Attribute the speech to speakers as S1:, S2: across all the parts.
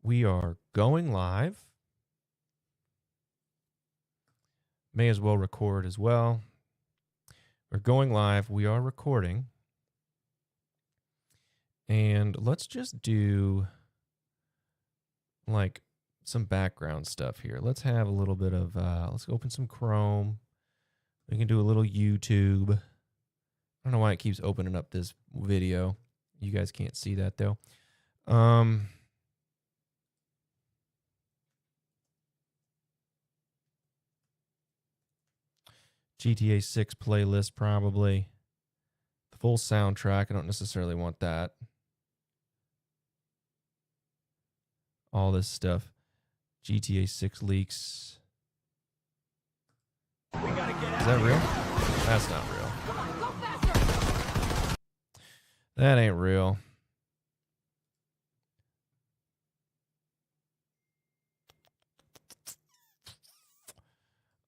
S1: We are going live. May as well record as well. We're going live. We are recording. And let's just do like some background stuff here. Let's have a little bit of, let's open some Chrome. We can do a little YouTube. I don't know why it keeps opening up this video. You guys can't see that though. GTA 6 playlist probably. The full soundtrack. I don't necessarily want that. All this stuff. GTA 6 leaks. Is that real? That's not real. That ain't real.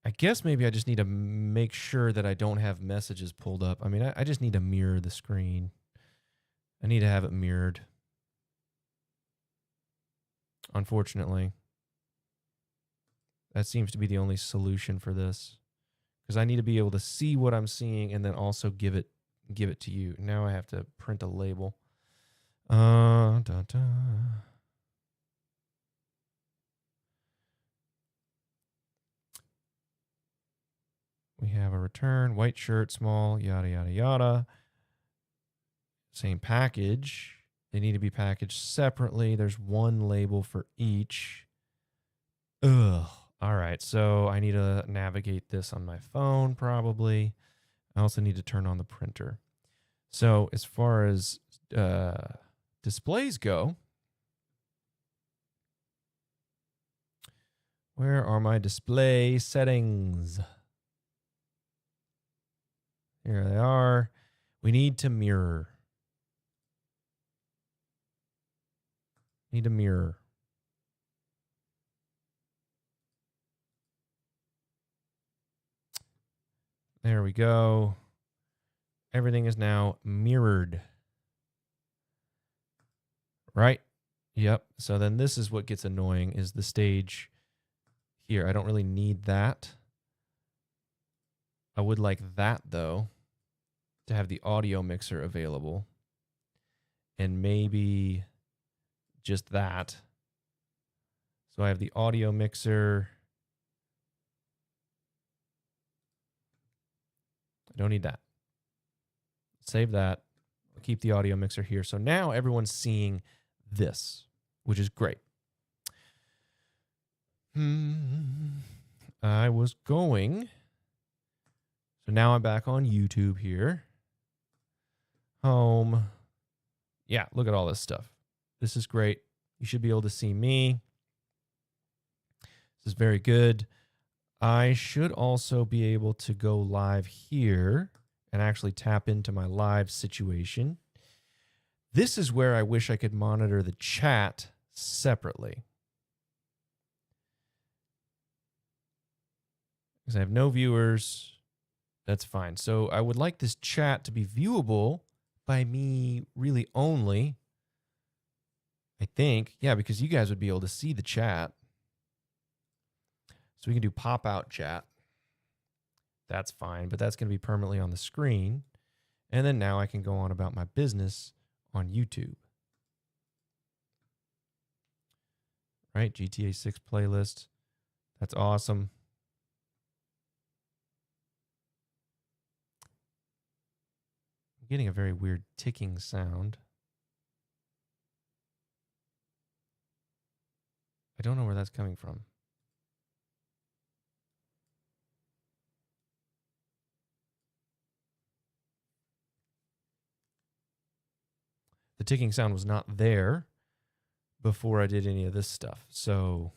S1: I guess maybe I just need to make sure that I don't have messages pulled up. I mean, I just need to mirror the screen. I need to have it mirrored. Unfortunately. That seems to be the only solution for this. Because I need to be able to see what I'm seeing and then also give it to you. Now I have to print a label. We have a return, white shirt, small, yada, yada, yada. Same package. They need to be packaged separately. There's one label for each. Ugh. All right, so I need to navigate this on my phone probably. I also need to turn on the printer. So as far as displays go, where are my display settings? Here they are. We need to mirror. Need a mirror. There we go. Everything is now mirrored. Right? Yep. So then this is what gets annoying is the stage here. I don't really need that. I would like that though, to have the audio mixer available. And maybe just that. So I have the audio mixer. I don't need that. Save that. I'll keep the audio mixer here. So now everyone's seeing this, which is great. I was going. So now I'm back on YouTube here. Home. Yeah, look at all this stuff. This is great. You should be able to see me. This is very good. I should also be able to go live here and actually tap into my live situation. This is where I wish I could monitor the chat separately. Because I have no viewers. That's fine. So I would like this chat to be viewable by me really only. I think. Yeah, because you guys would be able to see the chat. So we can do pop-out chat. That's fine, but that's going to be permanently on the screen. And then now I can go on about my business on YouTube. Right, GTA 6 playlist. That's awesome. I'm getting a very weird ticking sound. I don't know where that's coming from. The ticking sound was not there before I did any of this stuff. So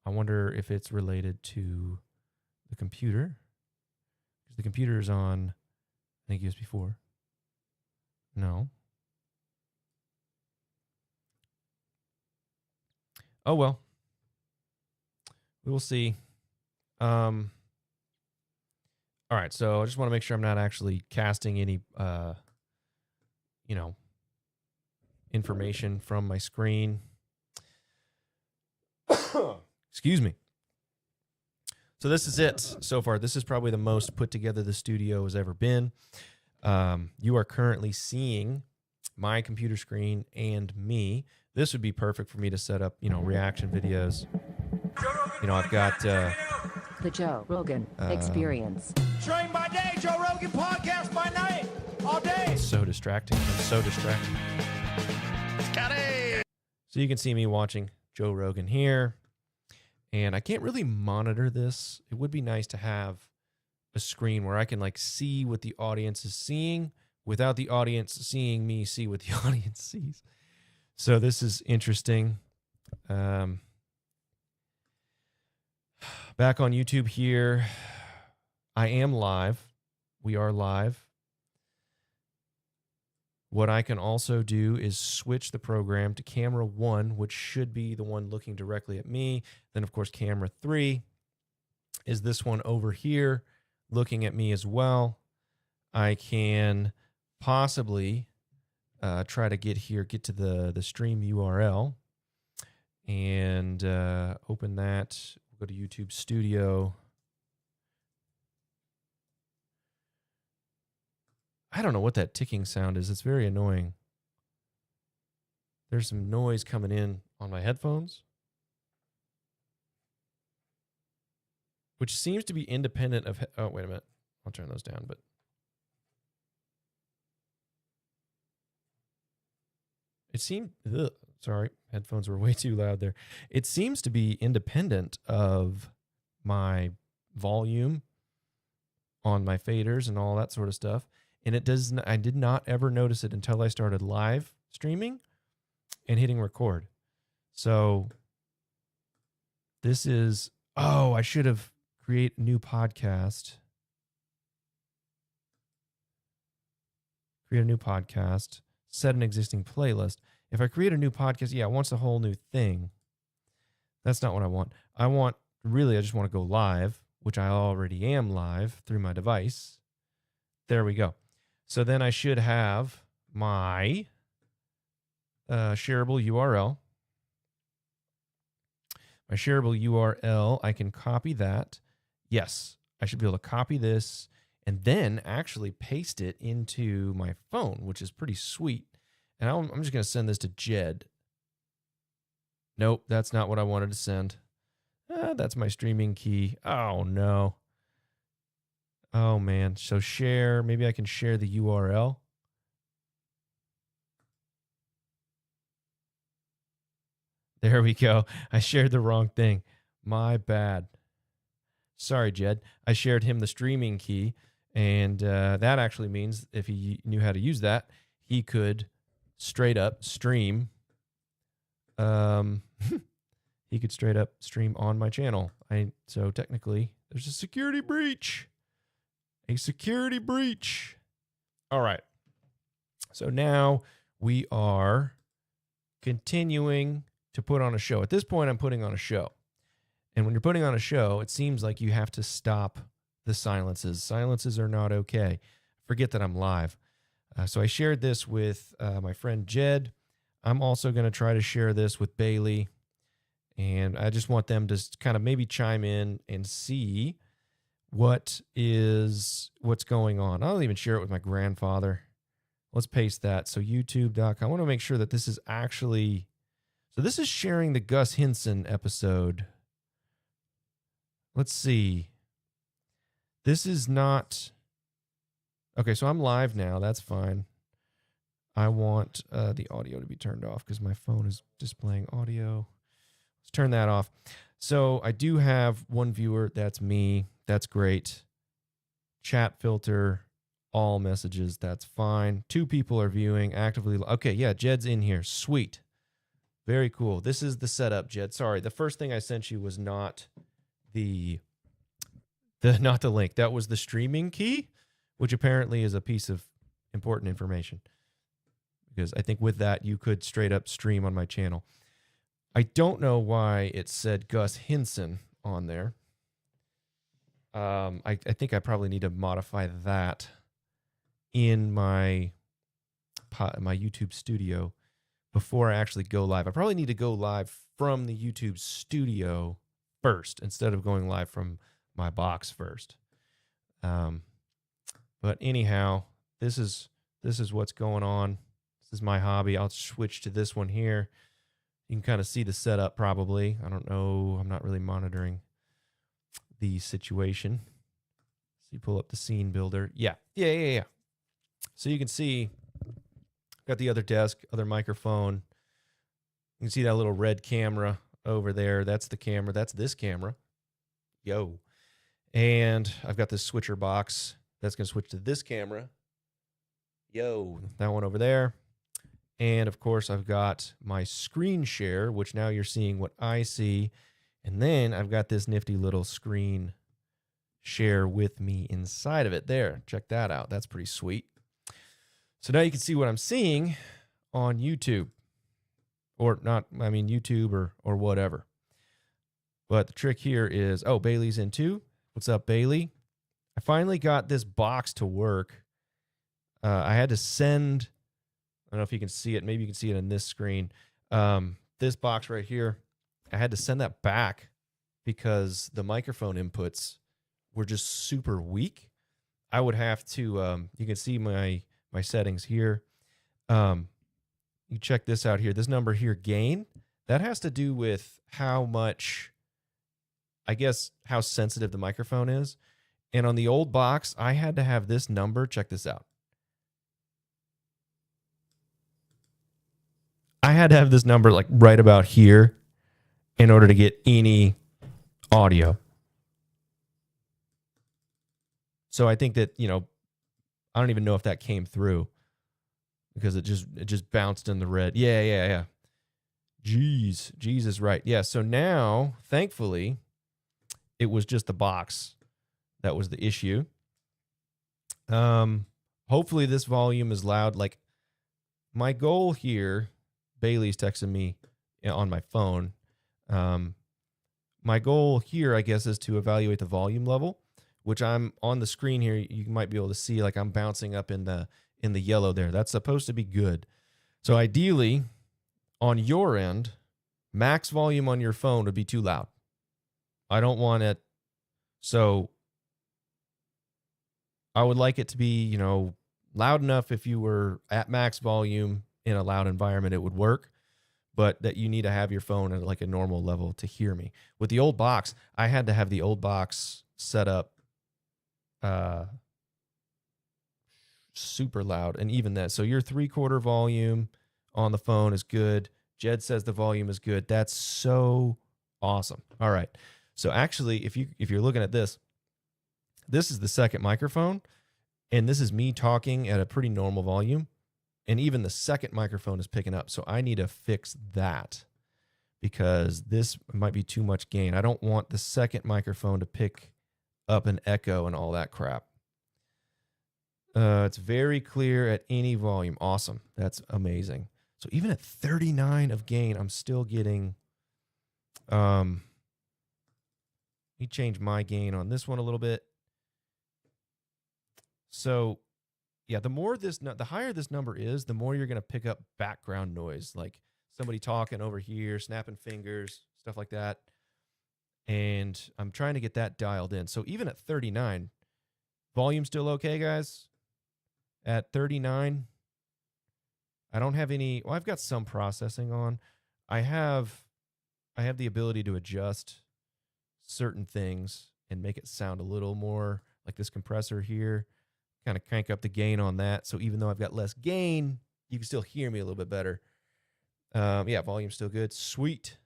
S1: I wonder if it's related to the computer. Because the computer is on, I think, USB 4. No. Oh, well. We will see. All right, so I just want to make sure I'm not actually casting any, you know, information from my screen. Excuse me. So this is it so far. This is probably the most put together the studio has ever been. You are currently seeing my computer screen and me. This would be perfect for me to set up, reaction videos. I've got
S2: the Joe Rogan Experience.
S3: Train by day, Joe Rogan podcast by night, all day.
S1: It's so distracting. I'm so distracted.
S3: Scotty!
S1: So you can see me watching Joe Rogan here. And I can't really monitor this. It would be nice to have a screen where I can see what the audience is seeing without the audience seeing me see what the audience sees. So this is interesting. Back on YouTube here, I am live. We are live. What I can also do is switch the program to camera 1, which should be the one looking directly at me. Then, of course, camera 3 is this one over here looking at me as well. I can possibly try to get to the stream URL and open that. We'll go to YouTube Studio. I don't know what that ticking sound is. It's very annoying. There's some noise coming in on my headphones, which seems to be independent of... Oh, wait a minute. I'll turn those down, but... It seemed... Sorry, headphones were way too loud there. It seems to be independent of my volume on my faders and all that sort of stuff. And it does. I did not ever notice it until I started live streaming and hitting record. So this is, I should have created a new podcast. Create a new podcast, set an existing playlist. If I create a new podcast, it wants a whole new thing. That's not what I want. I just want to go live, which I already am live through my device. There we go. So then I should have my shareable URL. My shareable URL, I can copy that. Yes, I should be able to copy this and then actually paste it into my phone, which is pretty sweet. And I'm just going to send this to Jed. Nope, that's not what I wanted to send. That's my streaming key. Oh, no. Oh, man. So share. Maybe I can share the URL. There we go. I shared the wrong thing. My bad. Sorry, Jed. I shared him the streaming key. And that actually means if he knew how to use that, he could straight up stream. He could straight up stream on my channel. So technically, there's a security breach. A security breach. All right. So now we are continuing to put on a show. At this point, I'm putting on a show. And when you're putting on a show, it seems like you have to stop the silences. Silences are not okay. Forget that I'm live. So I shared this with my friend Jed. I'm also going to try to share this with Bailey. And I just want them to kind of maybe chime in and see what's going on. I'll even share it with my grandfather. Let's paste that. So youtube.com. I want to make sure that this is actually... So this is sharing the Gus Hinson episode. Let's see. This is not... Okay, so I'm live now. That's fine. I want the audio to be turned off because my phone is displaying audio. Let's turn that off. So I do have one viewer. That's me. That's great. Chat filter, all messages. That's fine. 2 people are viewing actively. Okay, yeah, Jed's in here. Sweet. Very cool. This is the setup, Jed. Sorry, the first thing I sent you was not the link. That was the streaming key, which apparently is a piece of important information. Because I think with that, you could straight up stream on my channel. I don't know why it said Gus Hinson on there. I think I probably need to modify that in my YouTube studio. before I actually go live. I probably need to go live from the YouTube studio first instead of going live from my box first. But anyhow, this is what's going on. This is my hobby. I'll switch to this one here. You can kind of see the setup probably. I don't know. I'm not really monitoring the situation. So you pull up the scene builder. Yeah. So you can see, got the other desk, other microphone. You can see that little red camera over there. That's the camera. That's this camera. Yo. And I've got this switcher box. That's going to switch to this camera. Yo. That one over there. And, of course, I've got my screen share, which now you're seeing what I see. And then I've got this nifty little screen share with me inside of it. There. Check that out. That's pretty sweet. So now you can see what I'm seeing on YouTube. Or not, I mean, YouTube or whatever. But the trick here is, oh, Bailey's in too. What's up, Bailey? I finally got this box to work. I had to send, I don't know if you can see it. Maybe you can see it on this screen. This box right here, I had to send that back because the microphone inputs were just super weak. I would have to, you can see my settings here. You check this out here. This number here, gain, that has to do with how much, I guess, how sensitive the microphone is. And on the old box, I had to have this number. Check this out. I had to have this number like right about here in order to get any audio. So I think that, I don't even know if that came through because it just bounced in the red. Yeah. Jeez is right. Yeah, so now, thankfully, it was just the box that was the issue. Hopefully this volume is loud. Like, my goal here, Bailey's texting me on my phone. My goal here, I guess, is to evaluate the volume level, which I'm on the screen here. You might be able to see, like, I'm bouncing up in the yellow there. That's supposed to be good. So ideally, on your end, max volume on your phone would be too loud. I don't want it. So I would like it to be, loud enough if you were at max volume in a loud environment, it would work, but that you need to have your phone at like a normal level to hear me. With the old box, I had to have the old box set up super loud, and even that. So your 3/4 volume on the phone is good. Jed says the volume is good. That's so awesome. All right. So actually, if you're looking at this is the second microphone, and this is me talking at a pretty normal volume, and even the second microphone is picking up. So I need to fix that because this might be too much gain. I don't want the second microphone to pick up an echo and all that crap. It's very clear at any volume. Awesome. That's amazing. So even at 39 of gain, I'm still getting, let me change my gain on this one a little bit. So yeah, the higher this number is, the more you're going to pick up background noise, like somebody talking over here, snapping fingers, stuff like that. And I'm trying to get that dialed in. So even at 39, volume still okay, guys? At 39, I don't have any, well, I've got some processing on. I have the ability to adjust certain things and make it sound a little more like this compressor here, kind of crank up the gain on that. So even though I've got less gain, you can still hear me a little bit better. Yeah, volume's still good. Sweet.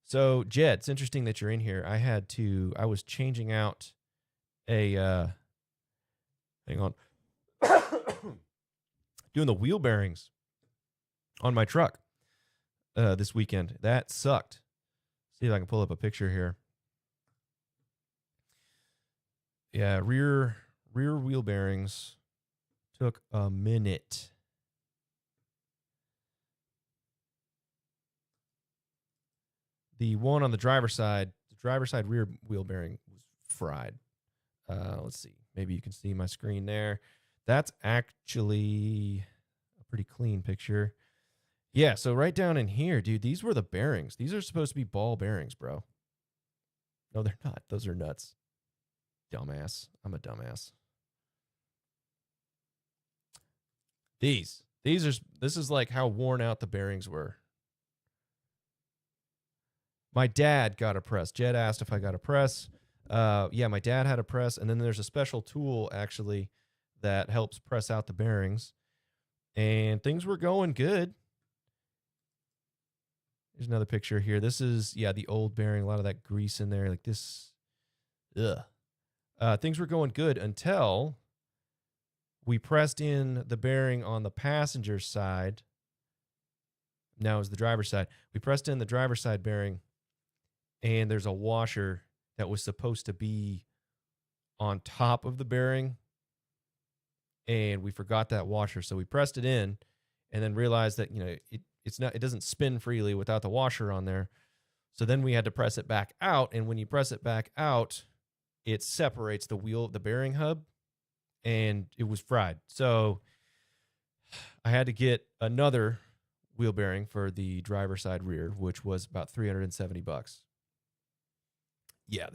S1: So Jed, it's interesting that you're in here. I was changing out a, hang on. Doing the wheel bearings on my truck this weekend. That sucked. See if I can pull up a picture here. Yeah, rear wheel bearings took a minute. The one on the driver's side rear wheel bearing was fried. Let's see. Maybe you can see my screen there. That's actually a pretty clean picture. Yeah, so right down in here, dude, these were the bearings. These are supposed to be ball bearings, bro. No, they're not. Those are nuts. Dumbass. I'm a dumbass. This is like how worn out the bearings were. My dad got a press. Jed asked if I got a press. Yeah, my dad had a press, and then there's a special tool actually that helps press out the bearings. And things were going good. There's another picture here. This is, yeah, the old bearing, a lot of that grease in there, like this. Ugh. Things were going good until we pressed in the bearing on the passenger side. Now it's the driver's side. We pressed in the driver's side bearing, and there's a washer that was supposed to be on top of the bearing, and we forgot that washer. So we pressed it in and then realized that, it doesn't spin freely without the washer on there. So then we had to press it back out, and when you press it back out, it separates the bearing hub, and it was fried. So I had to get another wheel bearing for the driver's side rear, which was about $370. Yeah,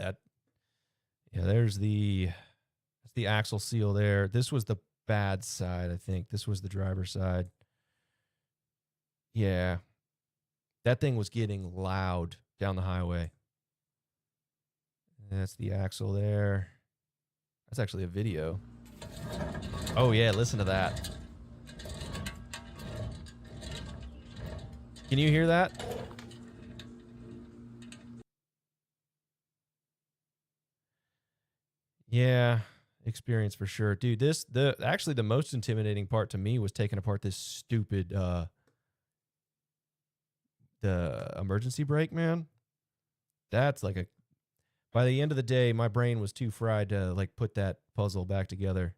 S1: there's the axle seal there. This was the bad side, I think. This was the driver's side. Yeah. That thing was getting loud down the highway. And that's the axle there. That's actually a video. Oh, yeah, listen to that. Can you hear that? Yeah, experience for sure. Dude, actually the most intimidating part to me was taking apart this stupid the emergency brake, man. That's like by the end of the day, my brain was too fried to like put that puzzle back together.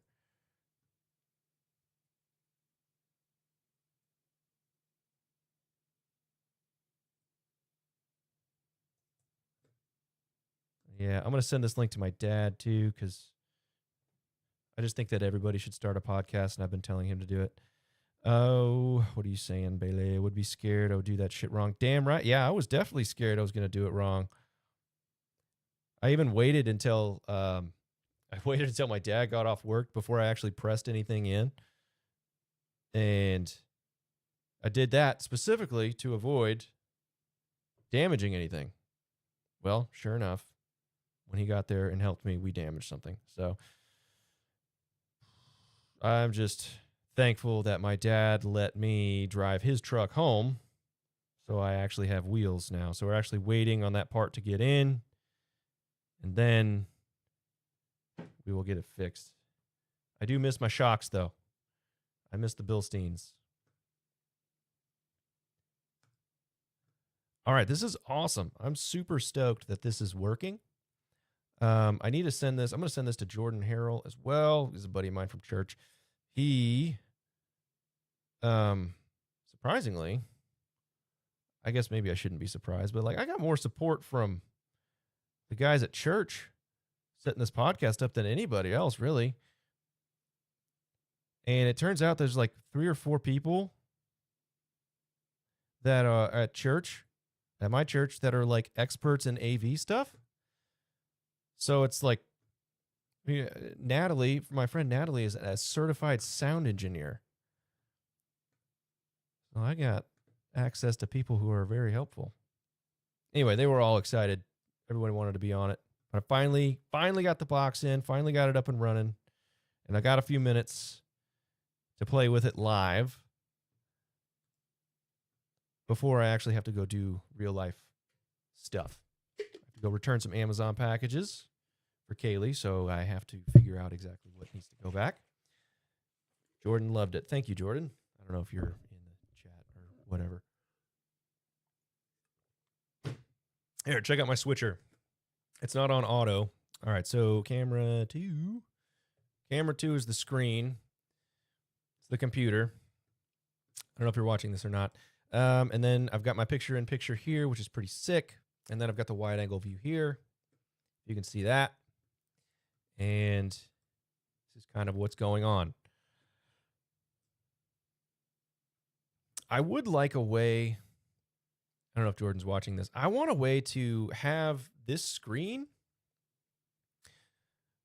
S1: Yeah, I'm going to send this link to my dad too, because I just think that everybody should start a podcast, and I've been telling him to do it. Oh, what are you saying, Bailey? I would be scared I would do that shit wrong. Damn right. Yeah, I was definitely scared I was going to do it wrong. I even waited until my dad got off work before I actually pressed anything in. And I did that specifically to avoid damaging anything. Well, sure enough, when he got there and helped me, we damaged something. So I'm just thankful that my dad let me drive his truck home, so I actually have wheels now. So we're actually waiting on that part to get in, and then we will get it fixed. I do miss my shocks, though. I miss the Bilsteins. All right, this is awesome. I'm super stoked that this is working. I need to send this. I'm going to send this to Jordan Harrell as well. He's a buddy of mine from church. He, surprisingly, I guess maybe I shouldn't be surprised, but like I got more support from the guys at church setting this podcast up than anybody else, really. And it turns out there's like 3 or 4 people that are at my church, that are like experts in AV stuff. So it's like, Natalie, my friend Natalie, is a certified sound engineer. So I got access to people who are very helpful. Anyway, they were all excited. Everybody wanted to be on it. But I finally got the box in, finally got it up and running. And I got a few minutes to play with it live before I actually have to go do real life stuff. I have to go return some Amazon packages for Kaylee, so I have to figure out exactly what needs to go back. Jordan loved it. Thank you, Jordan. I don't know if you're in the chat or whatever. Here, check out my switcher. It's not on auto. All right, so camera 2. Camera 2 is the screen. It's the computer. I don't know if you're watching this or not. And then I've got my picture-in-picture here, which is pretty sick. And then I've got the wide-angle view here. You can see that. And this is kind of what's going on. I would like a way, I don't know if Jordan's watching this. I want a way to have this screen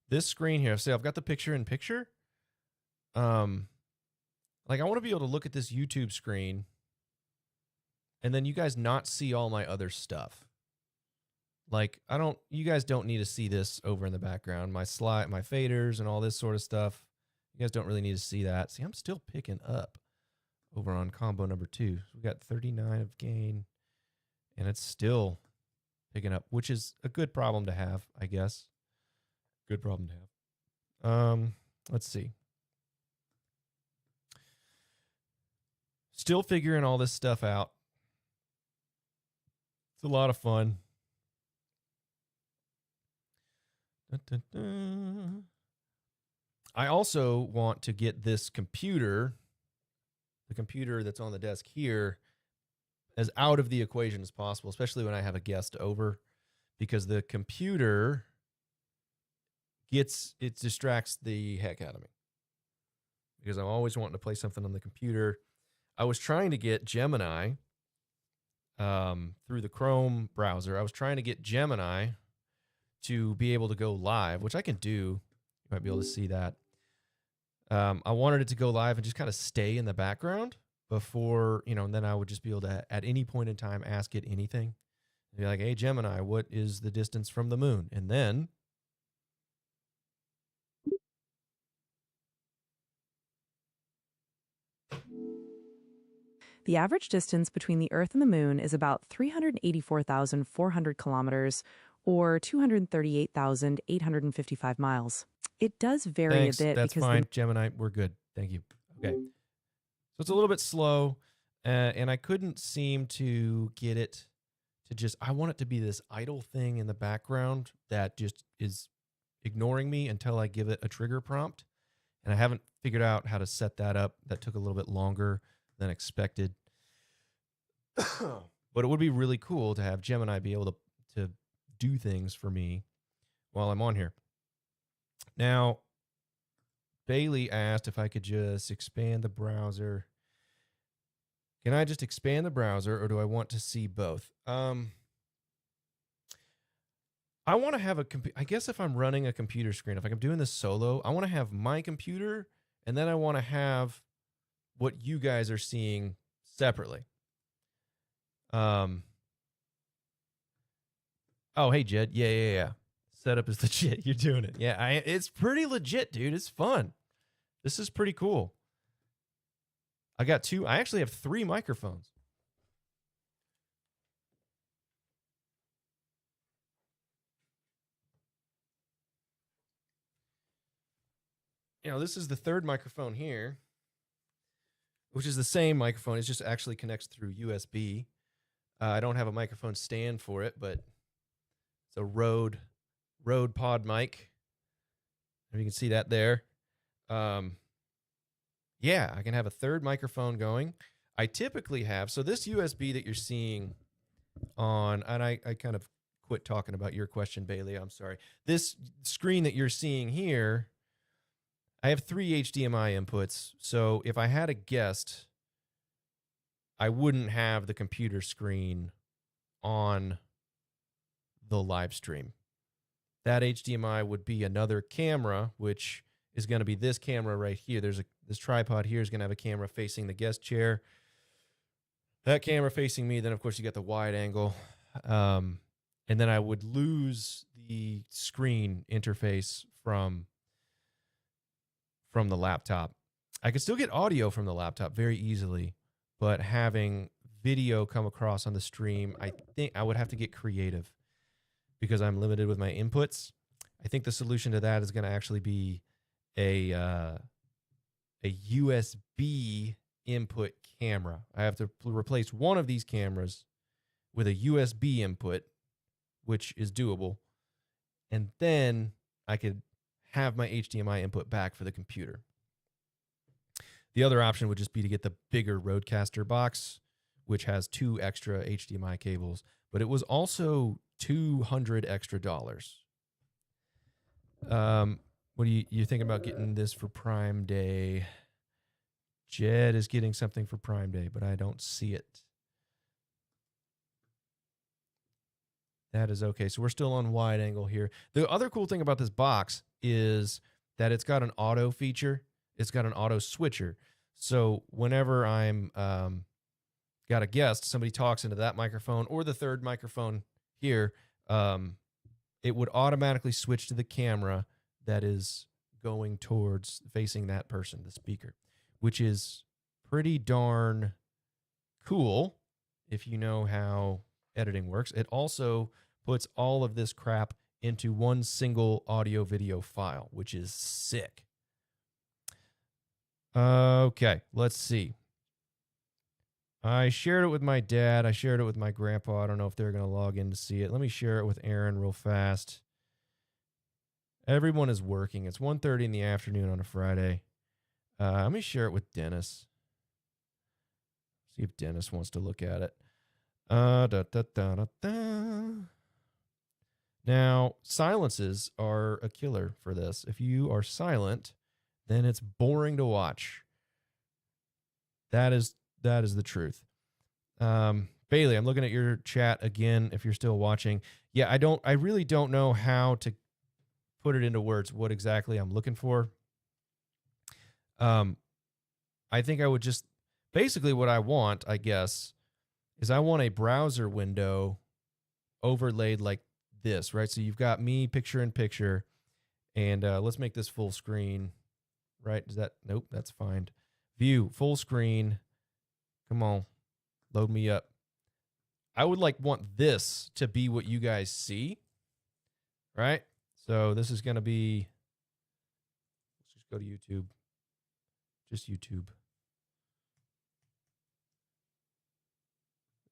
S1: here. So I've got the picture in picture. Like I want to be able to look at this YouTube screen and then you guys not see all my other stuff. Like you guys don't need to see this over in the background. My faders and all this sort of stuff. You guys don't really need to see that. See, I'm still picking up over on combo number 2. So we got 39 of gain and it's still picking up, which is a good problem to have, I guess. Good problem to have. Let's see. Still figuring all this stuff out. It's a lot of fun. Dun, dun, dun. I also want to get this computer, the computer that's on the desk here, as out of the equation as possible, especially when I have a guest over, because the computer distracts the heck out of me. Because I'm always wanting to play something on the computer. I was trying to get Gemini through the Chrome browser. I was trying to get Gemini to be able to go live, which I can do. You might be able to see that. I wanted it to go live and just kind of stay in the background before, and then I would just be able to, at any point in time, ask it anything. Be like, hey, Gemini, what is the distance from the moon? And then
S4: the average distance between the Earth and the Moon is about 384,400 kilometers, or 238,855 miles. It does vary
S1: Thanks,
S4: a bit.
S1: That's fine, Gemini. We're good. Thank you. Okay. So it's a little bit slow, and I couldn't seem to get it to just, I want it to be this idle thing in the background that just is ignoring me until I give it a trigger prompt. And I haven't figured out how to set that up. That took a little bit longer than expected. But it would be really cool to have Gemini be able to do things for me while I'm on here. Now, Bailey asked if I could just expand the browser. Can I just expand the browser, or do I want to see both? I want to have I guess if I'm running a computer screen, if I'm doing this solo, I want to have my computer, and then I want to have what you guys are seeing separately. Oh, hey, Jed. Yeah. Setup is legit. You're doing it. Yeah, it's pretty legit, dude. It's fun. This is pretty cool. I actually have 3 microphones. This is the 3rd microphone here, which is the same microphone. It just actually connects through USB. I don't have a microphone stand for it, but it's a Rode pod mic. If you can see that there. Yeah, I can have a 3rd microphone going. I typically have, so this USB that you're seeing on, and I kind of quit talking about your question, Bailey. I'm sorry. This screen that you're seeing here, I have 3 HDMI inputs. So if I had a guest, I wouldn't have the computer screen on the live stream. That HDMI would be another camera, which is going to be this camera right here. This tripod here is going to have a camera facing the guest chair. That camera facing me. Then, of course, you got the wide angle. And then I would lose the screen interface from the laptop. I could still get audio from the laptop very easily, but having video come across on the stream, I think I would have to get creative because I'm limited with my inputs. I think the solution to that is going to actually be a USB input camera. I have to replace one of these cameras with a USB input, which is doable. And then I could have my HDMI input back for the computer. The other option would just be to get the bigger Rodecaster box, which has 2 extra HDMI cables, but it was also $200 extra. What do you thinking about getting this for Prime Day? Jed is getting something for Prime Day, but I don't see it. That is okay. So we're still on wide angle here. The other cool thing about this box is that it's got an auto feature. It's got an auto switcher. So whenever I'm got a guest, somebody talks into that microphone or the third microphone here, it would automatically switch to the camera that is going towards facing that person, the speaker, which is pretty darn cool if you know how editing works. It also puts all of this crap into one single audio video file, which is sick. Okay, let's see. I shared it with my dad. I shared it with my grandpa. I don't know if they're going to log in to see it. Let me share it with Aaron real fast. Everyone is working. It's 1:30 in the afternoon on a Friday. Let me share it with Dennis. See if Dennis wants to look at it. Now, silences are a killer for this. If you are silent, then it's boring to watch. That is the truth. Bailey, I'm looking at your chat again if you're still watching. Yeah, I really don't know how to put it into words what exactly I'm looking for. I think I would just basically what I want, I guess, is I want a browser window overlaid like this, right? So you've got me picture in picture, and let's make this full screen, right? Is that, nope, that's fine. View, full screen. Come on, load me up. I would want this to be what you guys see, right? So this is going to be, let's just go to YouTube. Just YouTube.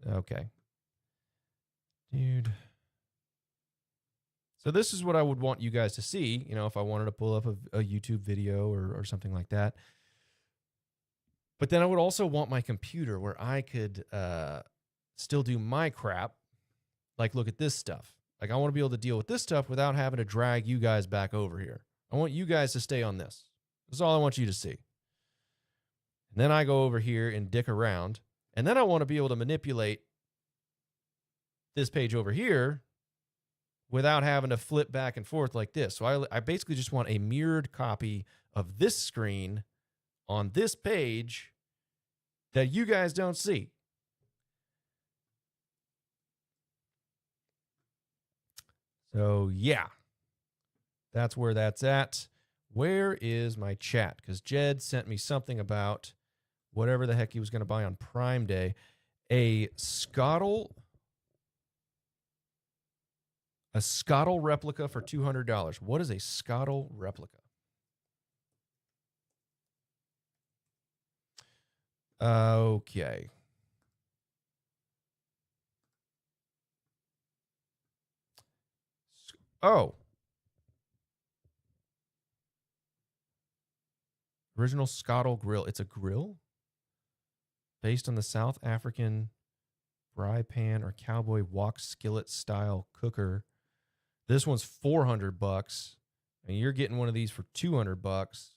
S1: Okay. Dude. So this is what I would want you guys to see, if I wanted to pull up a YouTube video or something like that. But then I would also want my computer where I could still do my crap. Like, look at this stuff. Like, I want to be able to deal with this stuff without having to drag you guys back over here. I want you guys to stay on this. That's all I want you to see. And then I go over here and dick around. And then I want to be able to manipulate this page over here without having to flip back and forth like this. So I basically just want a mirrored copy of this screen on this page that you guys don't see. So yeah, that's where that's at. Where is my chat? Because Jed sent me something about whatever the heck he was going to buy on Prime Day. A Scottle replica for $200. What is a Scottle replica? Okay. Oh. Original Scottle grill. It's a grill based on the South African fry pan or cowboy wok skillet style cooker. This one's $400, and you're getting one of these for $200.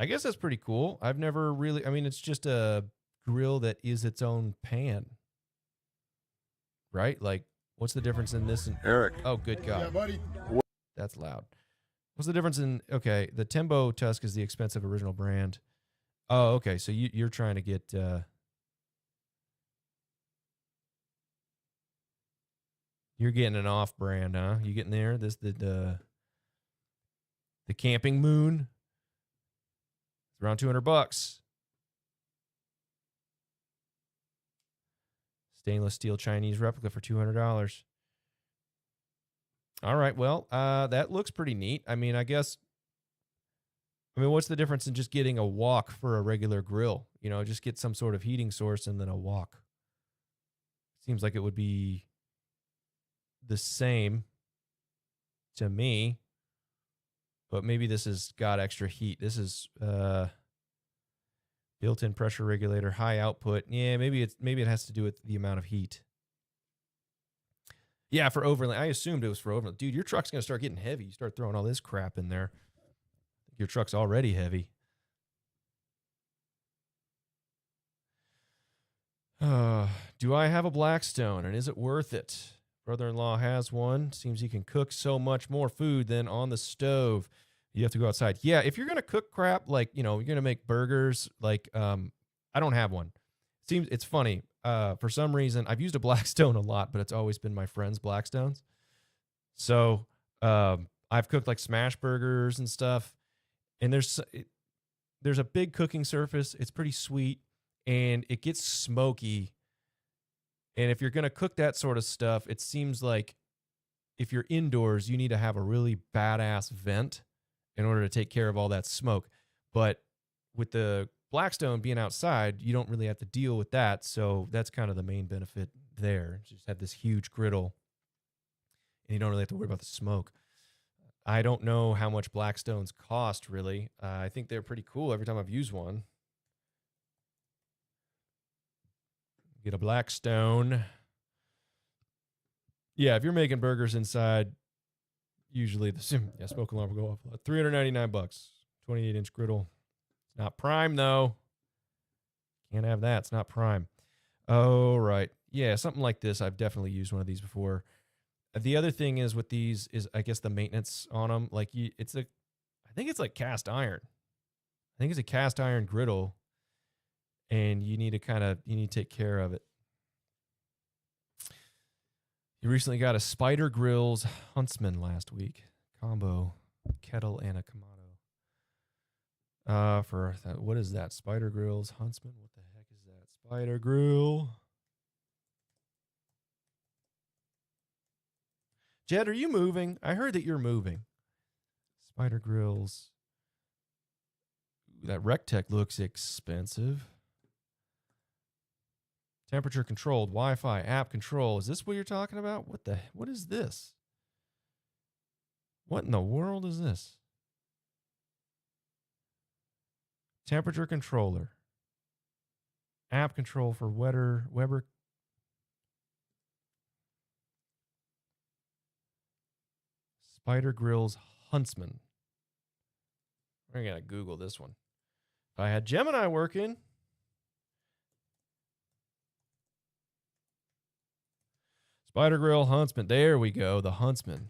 S1: I guess that's pretty cool. I've never really, it's just a grill that is its own pan. Right? Like, what's the difference in this and
S5: Eric?
S1: Oh, good God.
S5: Yeah, buddy.
S1: That's loud. What's the difference in, okay, the Timbo Tusk is the expensive original brand. Oh, okay, so you're trying to get, you're getting an off-brand, huh? You getting there? This the Camping Moon. It's around $200. Stainless steel Chinese replica for $200. All right, well, that looks pretty neat. I guess, what's the difference in just getting a wok for a regular grill? Just get some sort of heating source and then a wok. Seems like it would be the same to me, but maybe this has got extra heat. This is built-in pressure regulator, high output. Yeah, maybe it has to do with the amount of heat. Yeah, for overland. I assumed it was for overland. Dude, your truck's going to start getting heavy. You start throwing all this crap in there. Your truck's already heavy. Do I have a Blackstone, and is it worth it? Brother-in-law has one. Seems he can cook so much more food than on the stove. You have to go outside. Yeah, if you're going to cook crap, like, you know, you're going to make burgers, like, I don't have one. It's funny. For some reason, I've used a Blackstone a lot, but it's always been my friends' Blackstones. So I've cooked like smash burgers and stuff, and there's a big cooking surface. It's pretty sweet, and it gets smoky. And if you're going to cook that sort of stuff, it seems like if you're indoors, you need to have a really badass vent in order to take care of all that smoke. But with the Blackstone being outside, you don't really have to deal with that. So that's kind of the main benefit there. Just have this huge griddle, and you don't really have to worry about the smoke. I don't know how much Blackstones cost, really. I think they're pretty cool every time I've used one. Get a Blackstone. Yeah, if you're making burgers inside, usually the smoke alarm will go off. $399, 28-inch griddle. It's not prime though. Can't have that. It's not prime. Oh right, yeah, something like this. I've definitely used one of these before. The other thing is with these is I guess the maintenance on them. Like I think it's like cast iron. I think it's a cast iron griddle. And you need to take care of it. You recently got a Spider Grills Huntsman last week. Combo, kettle and a Kamado. What is that? Spider Grills Huntsman? What the heck is that? Spider Grill. Jed, are you moving? I heard that you're moving. Spider Grills. Ooh, that Rectech looks expensive. Temperature controlled, Wi-Fi, app control. Is this what you're talking about? What is this? What in the world is this? Temperature controller. App control for Weber. Spider Grills Huntsman. We're going to Google this one. If I had Gemini working... Spider Grill Huntsman. There we go. The Huntsman.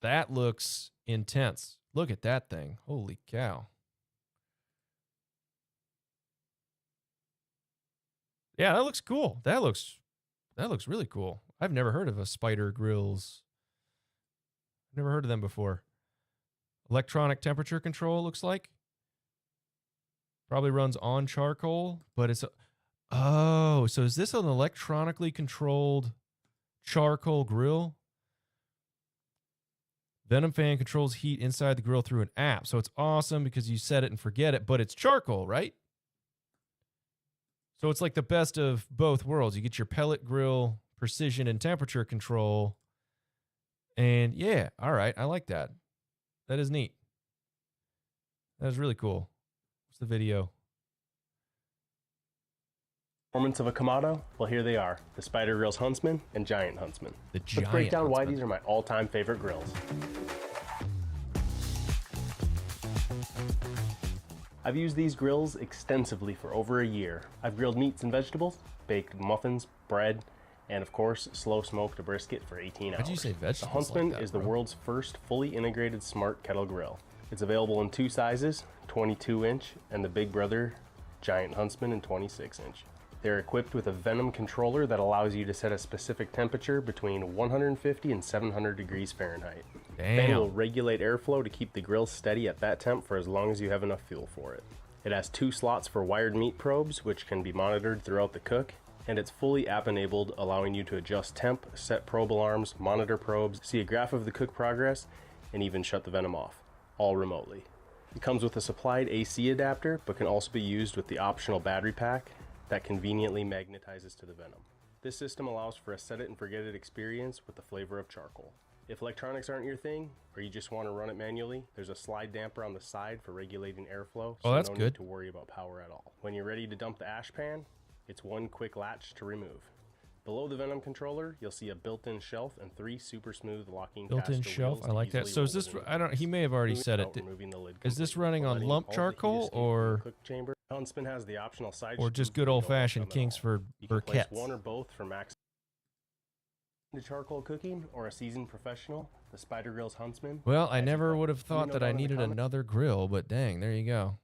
S1: That looks intense. Look at that thing. Holy cow. Yeah, that looks cool. That looks really cool. I've never heard of a Spider Grills. Never heard of them before. Electronic temperature control looks like. Probably runs on charcoal, but it's oh, so is this an electronically controlled charcoal grill? Venom fan controls heat inside the grill through an app. So it's awesome because you set it and forget it, but it's charcoal, right? So it's like the best of both worlds. You get your pellet grill, precision and temperature control. And yeah, all right, I like that. That is neat. That is really cool. What's the video?
S5: Performance of a Kamado? Well, here they are, the Spider Grills Huntsman and Giant Huntsman. Let's break down why these are my all-time favorite grills. I've used these grills extensively for over a year. I've grilled meats and vegetables, baked muffins, bread, and of course, slow smoked a brisket for 18 hours.
S1: Why'd you say vegetables?
S5: The Huntsman
S1: like that,
S5: is the world's first fully integrated smart kettle grill. It's available in two sizes, 22-inch and the big brother Giant Huntsman in 26-inch. They're equipped with a Venom controller that allows you to set a specific temperature between 150 and 700 degrees Fahrenheit.
S1: Damn.
S5: Fan will regulate airflow to keep the grill steady at that temp for as long as you have enough fuel for it. It has 2 slots for wired meat probes, which can be monitored throughout the cook, and it's fully app enabled, allowing you to adjust temp, set probe alarms, monitor probes, see a graph of the cook progress, and even shut the Venom off, all remotely. It comes with a supplied AC adapter, but can also be used with the optional battery pack that conveniently magnetizes to the Venom. This system allows for a set it and forget it experience with the flavor of charcoal. If electronics aren't your thing, or you just want to run it manually, there's a slide damper on the side for regulating airflow, so
S1: that's
S5: no
S1: good.
S5: need to worry about power at all. When you're ready to dump the ash pan, it's one quick latch to remove. Below the Venom controller, you'll see a built-in shelf and 3 super smooth locking
S1: Built-in
S5: caster
S1: shelf.
S5: wheels
S1: I
S5: to
S1: like that.
S5: easily
S1: So is
S5: roll
S1: this?
S5: within the
S1: I don't. He may have already
S5: case
S1: said
S5: without
S1: it.
S5: removing the lid
S1: Is this
S5: completely,
S1: running
S5: or
S1: on
S5: letting
S1: lump
S5: all the heat
S1: charcoal
S5: escape from the
S1: or
S5: cook chamber. Huntsman has the optional side
S1: just
S5: spool
S1: good
S5: for no
S1: old-fashioned
S5: welcome at all.
S1: Kingsford
S5: You can place
S1: briquettes?
S5: one or both for max to charcoal cooking, or a seasoned professional, the Spider Grill's Huntsman.
S1: Well, I
S5: As you
S1: never
S5: come.
S1: would have
S5: Let me
S1: thought
S5: know
S1: that I
S5: down in the
S1: needed
S5: comments.
S1: another grill, but dang, there you go.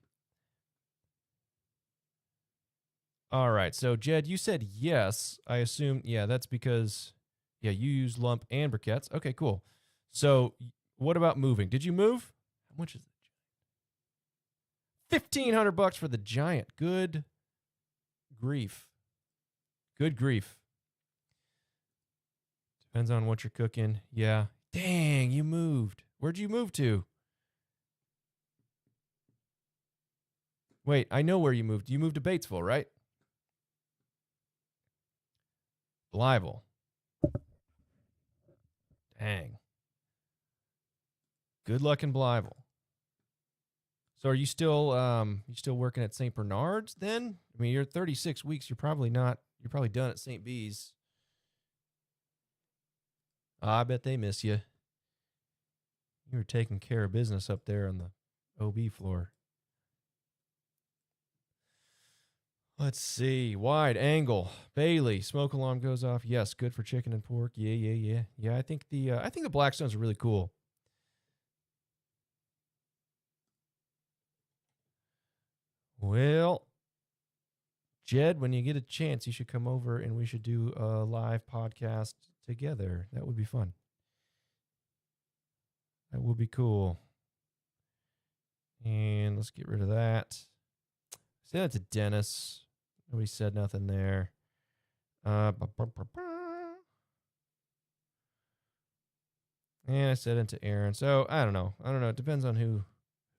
S1: All right, so Jed, you said yes. I assume, yeah, that's because, yeah, you use lump and briquettes. Okay, cool. So what about moving? Did you move? How much is it? $1,500 for the giant. Good grief. Good grief. Depends on what you're cooking. Yeah. Dang, you moved. Where'd you move to? Wait, I know where you moved. You moved to Batesville, right? Blyville. Dang. Good luck in Blyville. So are you still working at St. Bernard's then? I mean, you're 36 weeks. You're probably done at St. B's. I bet they miss you. You were taking care of business up there on the OB floor. Let's see. Wide angle. Bailey. Smoke alarm goes off. Yes, good for chicken and pork. Yeah. I think the Blackstones are really cool. Well, Jed, when you get a chance, you should come over and we should do a live podcast together. That would be fun. That would be cool. And let's get rid of that. Say that to Dennis. Nobody said nothing there. And I said it to Aaron. So I don't know. It depends on who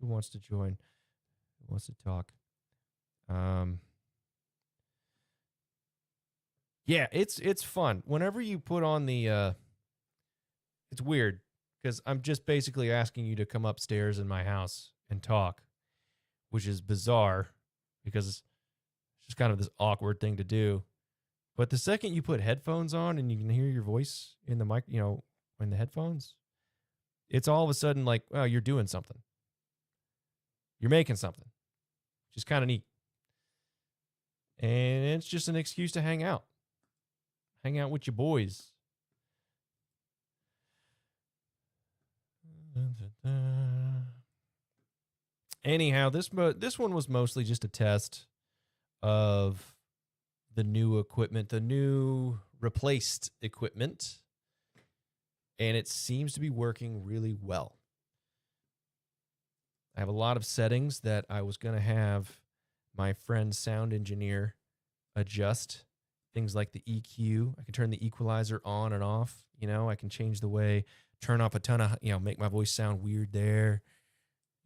S1: wants to join, who wants to talk. Yeah, it's fun. Whenever you put on the it's weird because I'm just basically asking you to come upstairs in my house and talk, which is bizarre because it's just kind of this awkward thing to do. But the second you put headphones on and you can hear your voice in the mic, in the headphones, it's all of a sudden like, well, you're doing something. You're making something, which is kind of neat. And it's just an excuse to hang out. Hang out with your boys. Anyhow, this one was mostly just a test of the new equipment, the new replaced equipment, and it seems to be working really well. I have a lot of settings that I was going to have my friend sound engineer adjust. Things like the EQ. I can turn the equalizer on and off. I can change the way, turn off a ton of, make my voice sound weird there.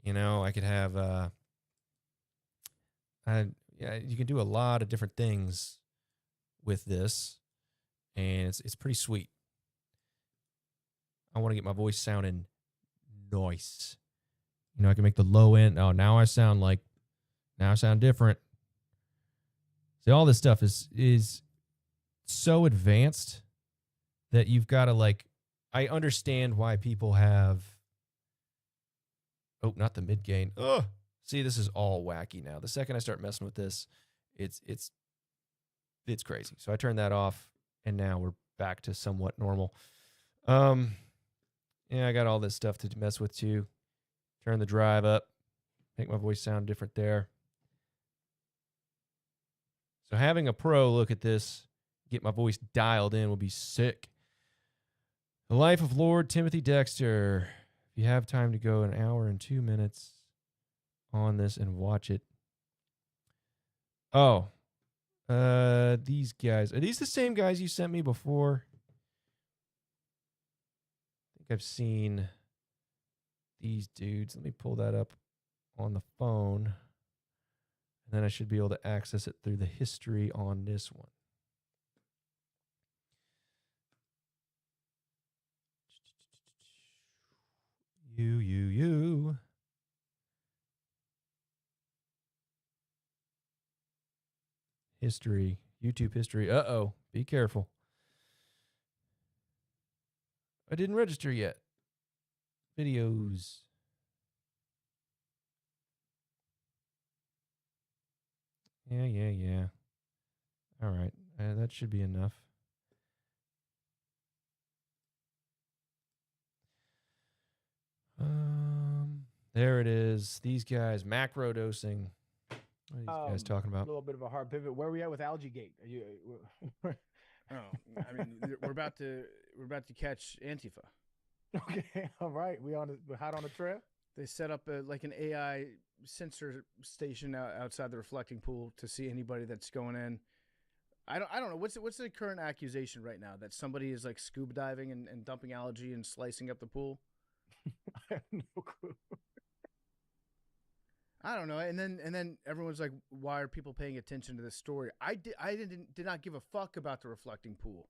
S1: I could have, you can do a lot of different things with this, and it's pretty sweet. I want to get my voice sounding nice. I can make the low end. Oh, now I sound different. See, all this stuff is so advanced that you've got to I understand why people have. Oh, not the mid gain. Ugh. See, this is all wacky now. The second I start messing with this, it's crazy. So I turned that off, and now we're back to somewhat normal. Yeah, I got all this stuff to mess with too. Turn the drive up, make my voice sound different there. So having a pro look at this, get my voice dialed in, will be sick. The Life of Lord Timothy Dexter. If you have time to go an hour and 2 minutes on this and watch it. Oh, these guys. Are these the same guys you sent me before? I think I've seen these dudes. Let me pull that up on the phone. And then I should be able to access it through the history on this one. You. History. YouTube history. Uh-oh. Be careful. I didn't register yet. Videos. Yeah. All right. That should be enough. There it is. These guys, macro dosing. What are these guys talking
S3: A
S1: about?
S3: little bit of a hard pivot. Where are we at with Algae Gate? Are you?
S6: I mean, we're about to catch Antifa.
S3: Okay, all right. We're hot on the trail.
S6: They set up like an AI sensor station outside the reflecting pool to see anybody that's going in. I don't know what's the current accusation right now, that somebody is like scuba diving and dumping algae and slicing up the pool.
S3: I have no clue.
S6: I don't know. And then everyone's like, why are people paying attention to this story? I did not give a fuck about the reflecting pool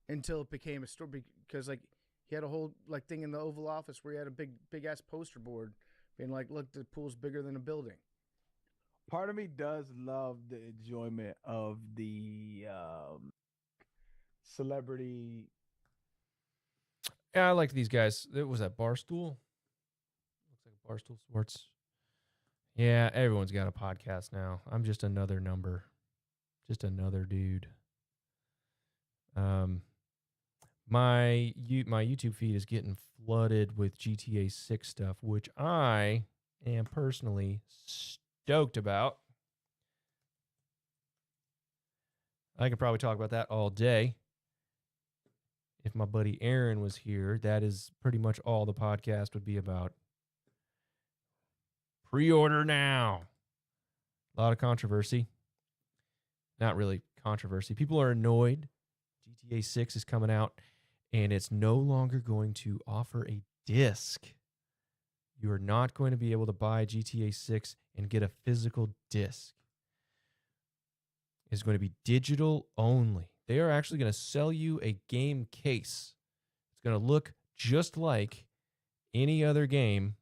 S6: until it became a story, because like he had a whole like thing in the Oval Office where he had a big ass poster board being like, look, the pool's bigger than a building.
S3: Part of me does love the enjoyment of the celebrity.
S1: Yeah, I like these guys. It was that Barstool. Looks like a Barstool Sports. Yeah, everyone's got a podcast now. I'm just another number. Just another dude. My YouTube feed is getting flooded with GTA 6 stuff, which I am personally stoked about. I could probably talk about that all day. If my buddy Aaron was here, that is pretty much all the podcast would be about. Pre-order now. A lot of controversy. Not really controversy. People are annoyed. GTA 6 is coming out, and it's no longer going to offer a disc. You are not going to be able to buy GTA 6 and get a physical disc. It's going to be digital only. They are actually going to sell you a game case. It's going to look just like any other game,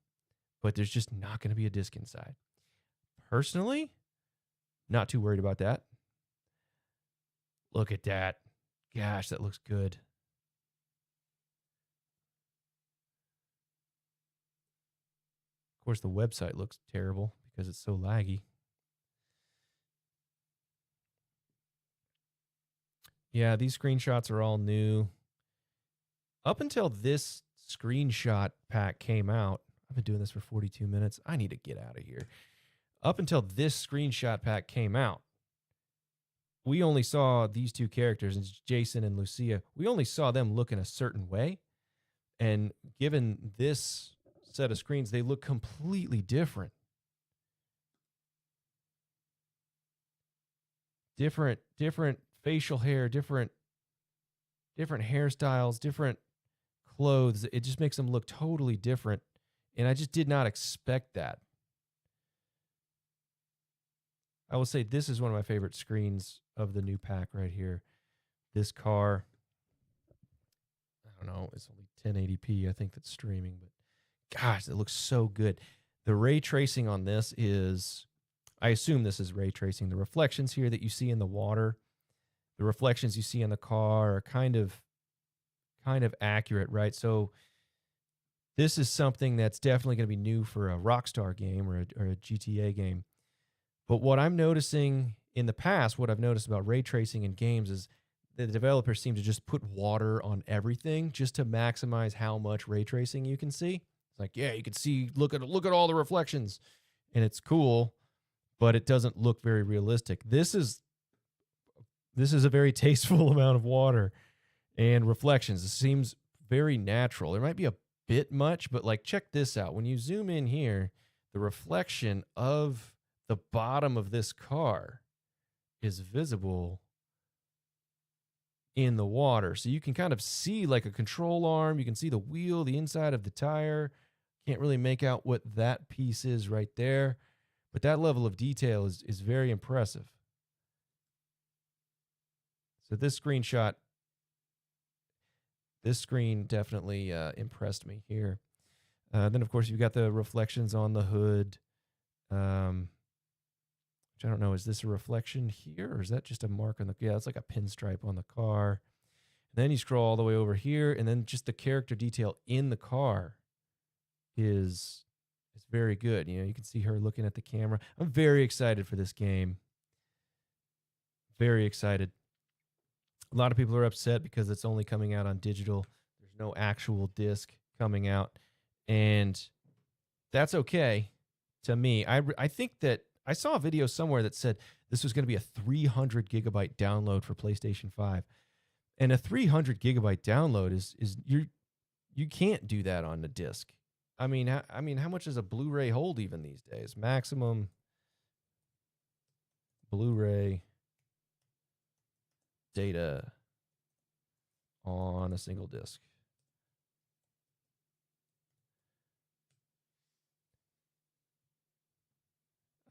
S1: but there's just not going to be a disc inside. Personally, not too worried about that. Look at that. Gosh, that looks good. Of course, the website looks terrible because it's so laggy. Yeah, these screenshots are all new. Up until this screenshot pack came out, I've been doing this for 42 minutes. I need to get out of here. Up until this screenshot pack came out, we only saw these two characters, Jason and Lucia. We only saw them look in a certain way. And given this set of screens, they look completely different. Different facial hair, different hairstyles, different clothes. It just makes them look totally different. And I just did not expect that. I will say this is one of my favorite screens of the new pack right here. This car, I don't know, it's only 1080p, I think, that's streaming, but gosh, it looks so good. The ray tracing on this is, I assume this is ray tracing. The reflections here that you see in the water, the reflections you see in the car are kind of accurate, right? So this is something that's definitely going to be new for a Rockstar game or a GTA game. But what I'm noticing in the past, what I've noticed about ray tracing in games is the developers seem to just put water on everything just to maximize how much ray tracing you can see. It's like, yeah, you can see, look at all the reflections, and it's cool, but it doesn't look very realistic. This is a very tasteful amount of water and reflections. It seems very natural. There might be a bit much, but like, check this out. When you zoom in here, the reflection of the bottom of this car is visible in the water. So you can kind of see like a control arm. You can see the wheel, the inside of the tire. Can't really make out what that piece is right there. But that level of detail is very impressive. So this screen definitely impressed me here. Then, of course, you've got the reflections on the hood. Which I don't know, is this a reflection here or is that just a mark on the, yeah, it's like a pinstripe on the car. And then you scroll all the way over here, and then just the character detail in the car is very good. You know, you can see her looking at the camera. I'm very excited for this game. Very excited. A lot of people are upset because it's only coming out on digital. There's no actual disc coming out. And that's okay to me. I think that I saw a video somewhere that said this was going to be a 300 gigabyte download for PlayStation 5. And a 300 gigabyte download is you can't do that on the disc. I mean, how much does a Blu-ray hold even these days? Maximum Blu-ray data on a single disc.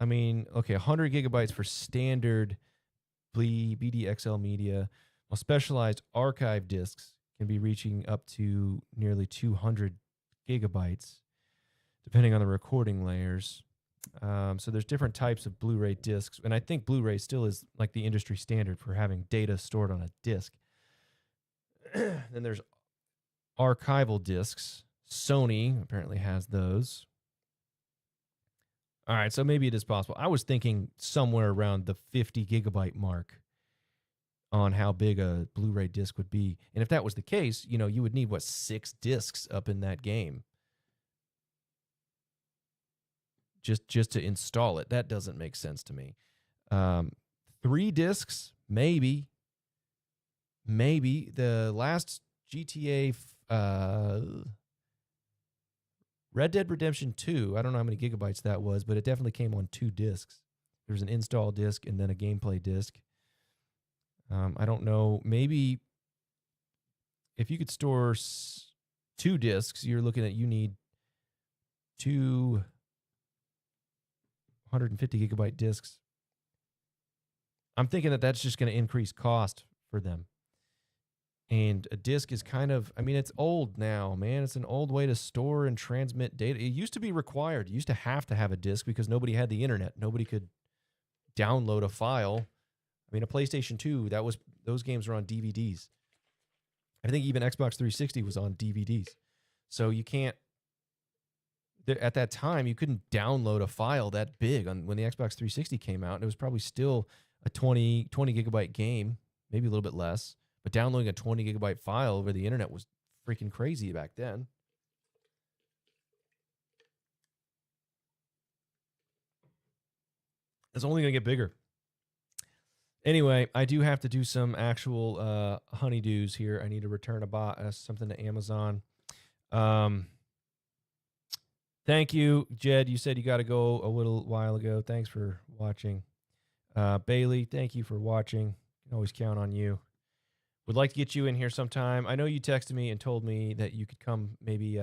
S1: I mean, okay, 100 gigabytes for standard BDXL media, while specialized archive discs can be reaching up to nearly 200 gigabytes, depending on the recording layers. So there's different types of Blu-ray discs, and I think Blu-ray still is like the industry standard for having data stored on a disc. Then there's archival discs. Sony apparently has those. All right, so maybe it is possible. I was thinking somewhere around the 50 gigabyte mark on how big a Blu-ray disc would be. And if that was the case, you know, you would need, 6 discs up in that game just to install it. That doesn't make sense to me. 3 discs, maybe. The last GTA Red Dead Redemption 2, I don't know how many gigabytes that was, but it definitely came on 2 discs. There was an install disc and then a gameplay disc. I don't know. Maybe if you could store 2 discs, you're looking at you need 2 150 gigabyte discs. I'm thinking that that's just going to increase cost for them. And a disc is kind of, I mean, it's old now, man. It's an old way to store and transmit data. It used to be required. You used to have a disc because nobody had the internet. Nobody could download a file. I mean, a PlayStation 2, those games were on DVDs. I think even Xbox 360 was on DVDs. So you can't, at that time, you couldn't download a file that big. When the Xbox 360 came out, it was probably still a 20 gigabyte game, maybe a little bit less. But downloading a 20 gigabyte file over the internet was freaking crazy back then. It's only going to get bigger. Anyway, I do have to do some actual honeydews here. I need to return something to Amazon. Thank you, Jed. You said you got to go a little while ago. Thanks for watching. Bailey, thank you for watching. Can always count on you. Would like to get you in here sometime. I know you texted me and told me that you could come maybe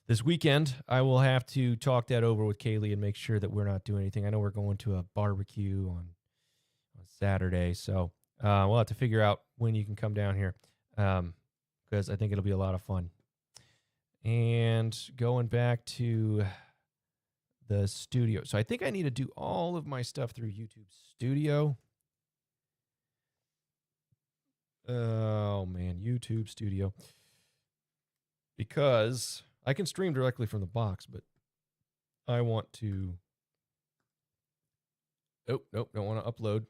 S1: this weekend. I will have to talk that over with Kaylee and make sure that we're not doing anything. I know we're going to a barbecue on Saturday, so we'll have to figure out when you can come down here because I think it'll be a lot of fun. And going back to the studio. So I think I need to do all of my stuff through YouTube Studio. Oh, man, YouTube Studio. Because I can stream directly from the box, but I want to... Oh, nope, don't want to upload.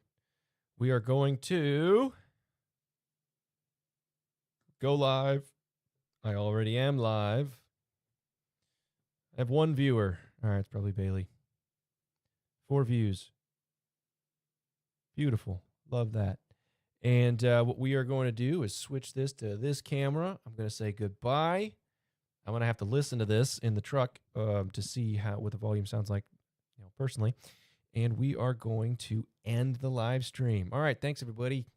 S1: We are going to go live. I already am live. I have 1 viewer. All right, it's probably Bailey. 4 views. Beautiful. Love that. And what we are going to do is switch this to this camera. I'm going to say goodbye. I'm going to have to listen to this in the truck to see what the volume sounds like, personally. And we are going to end the live stream. All right, thanks, everybody.